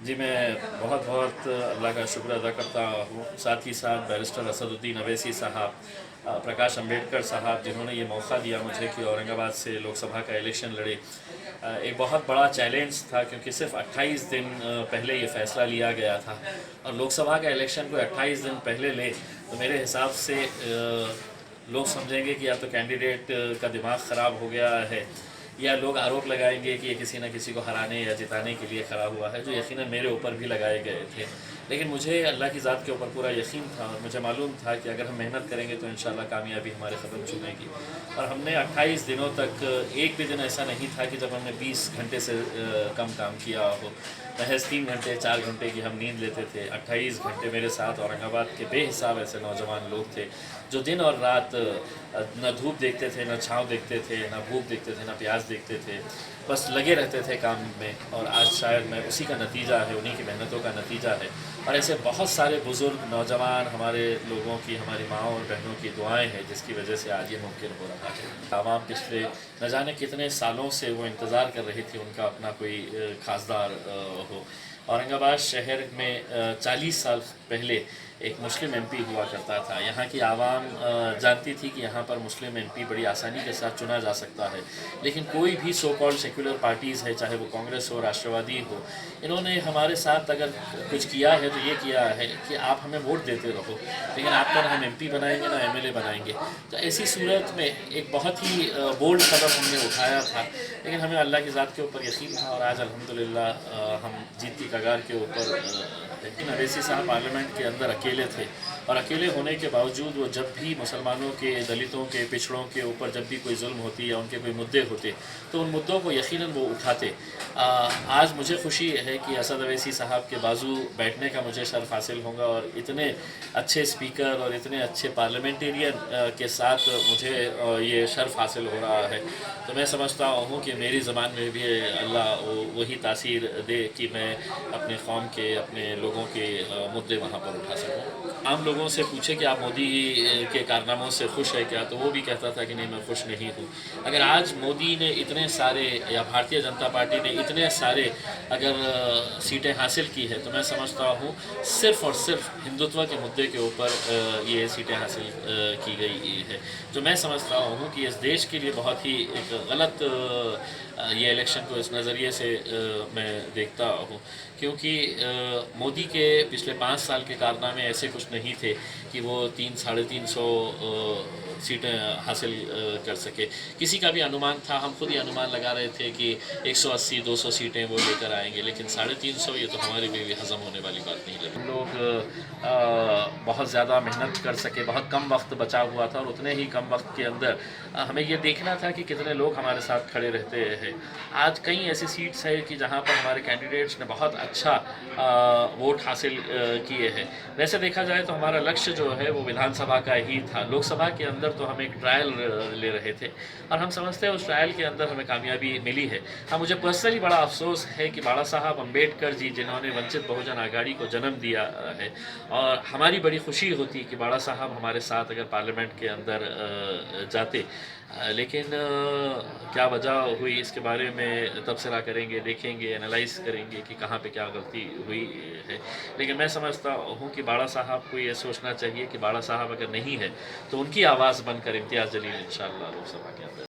जी, मैं बहुत बहुत अल्लाह का शुक्र अदा करता हूँ। साथ ही साथ बैरिस्टर असदुद्दीन अवैसी साहब, प्रकाश अंबेडकर साहब, जिन्होंने ये मौका दिया मुझे कि औरंगाबाद से लोकसभा का इलेक्शन लड़े। एक बहुत बड़ा चैलेंज था क्योंकि सिर्फ 28 दिन पहले ये फ़ैसला लिया गया था, और लोकसभा का इलेक्शन को 28 दिन पहले ले तो मेरे हिसाब से लोग समझेंगे कि या तो कैंडिडेट का दिमाग ख़राब हो गया है, या लोग आरोप लगाएंगे कि ये किसी न किसी को हराने या जिताने के लिए खड़ा हुआ है, जो यकीनन मेरे ऊपर भी लगाए गए थे। लेकिन मुझे अल्लाह की ज़ात के ऊपर पूरा यकीन था, और मुझे मालूम था कि अगर हम मेहनत करेंगे तो इंशाल्लाह कामयाबी हमारे कदम चूमेगी। और हमने 28 दिनों तक एक भी दिन ऐसा नहीं था कि जब हमने 20 घंटे से कम काम किया हो। महज 3 घंटे 4 घंटे की हम नींद लेते थे। 28 घंटे मेरे साथ औरंगाबाद के बेहिसाब ऐसे नौजवान लोग थे जो दिन और रात न धूप देखते थे, न छाँव देखते थे, न भूख देखते थे, न प्यास देखते थे, बस लगे रहते थे काम में। और आज शायद मैं उसी का नतीजा है, उन्हीं की मेहनतों का नतीजा है। और ऐसे बहुत सारे बुज़ुर्ग नौजवान हमारे लोगों की, हमारी माँओं और बहनों की दुआएं हैं जिसकी वजह से आज ये मुमकिन हो रहा है। आवाम पिछले न जाने कितने सालों से वो इंतज़ार कर रही थी उनका अपना कोई खासदार हो। औरंगाबाद शहर में 40 साल पहले एक मुस्लिम एमपी हुआ करता था। यहाँ की आवाम जानती थी कि यहाँ पर मुस्लिम एमपी बड़ी आसानी के साथ चुना जा सकता है, लेकिन कोई भी सो कॉल्ड सेक्युलर पार्टीज़ है, चाहे वो कांग्रेस हो, राष्ट्रवादी हो, इन्होंने हमारे साथ अगर कुछ किया है तो ये किया है कि आप हमें वोट देते रहो, लेकिन आप पर हम एमपी बनाएंगे ना एमएलए बनाएंगे। तो ऐसी सूरत में एक बहुत ही बोल्ड कदम हमने उठाया था, लेकिन हमें अल्लाह की ज़ात के ऊपर यकीन था, और आज अल्हम्दुलिल्लाह हम जीत की कगार के ऊपर। लेकिन अवैसी साहब पार्लियामेंट के अंदर अकेले थे, और अकेले होने के बावजूद वो जब भी मुसलमानों के, दलितों के, पिछड़ों के ऊपर जब भी कोई जुल्म होती या उनके कोई मुद्दे होते तो उन मुद्दों को यकीनन वो उठाते। आज मुझे खुशी है कि असद अवैसी साहब के बाजू बैठने का मुझे शर्फ हासिल होगा, और इतने अच्छे स्पीकर और इतने अच्छे पार्लियामेंटेरियन के साथ मुझे ये शर्फ हासिल हो रहा है। तो मैं समझता हूँ कि मेरी ज़बान में भी अल्लाह वही तासीर दे कि मैं अपने कौम के, अपने लोगों के मुद्दे वहाँ पर उठा सकूँ। आम लोगों से पूछे कि आप मोदी के कारनामों से खुश है क्या, तो वो भी कहता था कि नहीं, मैं खुश नहीं हूँ। अगर आज मोदी ने इतने सारे, या भारतीय जनता पार्टी ने इतने सारे अगर सीटें हासिल की है, तो मैं समझता हूँ सिर्फ़ और सिर्फ हिंदुत्व के मुद्दे के ऊपर ये सीटें हासिल की गई है, जो मैं समझता हूँ कि इस देश के लिए बहुत ही एक गलत ये इलेक्शन को इस नज़रिए से मैं देखता हूँ, क्योंकि मोदी के पिछले 5 साल के कारनामे ऐसे कुछ नहीं थे कि वो 300-350 सीटें हासिल कर सके। किसी का भी अनुमान था, हम खुद ही अनुमान लगा रहे थे कि 180-200 सीटें वो लेकर आएंगे, लेकिन 350 ये तो हमारे लिए भी हज़म होने वाली बात नहीं लगी। हम लोग बहुत ज़्यादा मेहनत कर सके, बहुत कम वक्त बचा हुआ था, और उतने ही कम वक्त के अंदर हमें ये देखना था कि कितने लोग हमारे साथ खड़े रहते हैं। आज कई ऐसी सीट्स है कि जहाँ पर हमारे कैंडिडेट्स ने बहुत अच्छा वोट हासिल किए हैं। वैसे देखा जाए तो हमारा लक्ष्य जो है वो विधानसभा का ही था। लोकसभा के अंदर तो हम एक ट्रायल ले रहे थे, और हम समझते हैं उस ट्रायल के अंदर हमें कामयाबी मिली है। हाँ, मुझे पर्सनली बड़ा अफसोस है कि बाला साहब अम्बेडकर जी, जिन्होंने वंचित बहुजन आघाड़ी को जन्म दिया है, और हमारी बड़ी खुशी होती कि बाला साहब हमारे साथ अगर पार्लियामेंट के अंदर जाते, लेकिन क्या वजह हुई इसके बारे में तबसरा करेंगे, देखेंगे, एनालाइज करेंगे कि कहाँ पे क्या गलती हुई है। लेकिन मैं समझता हूँ कि बाला साहब को ये सोचना चाहिए कि बाला साहब अगर नहीं है तो उनकी आवाज़ बनकर इम्तियाज़ जलील इंशाअल्लाह लोकसभा के अंदर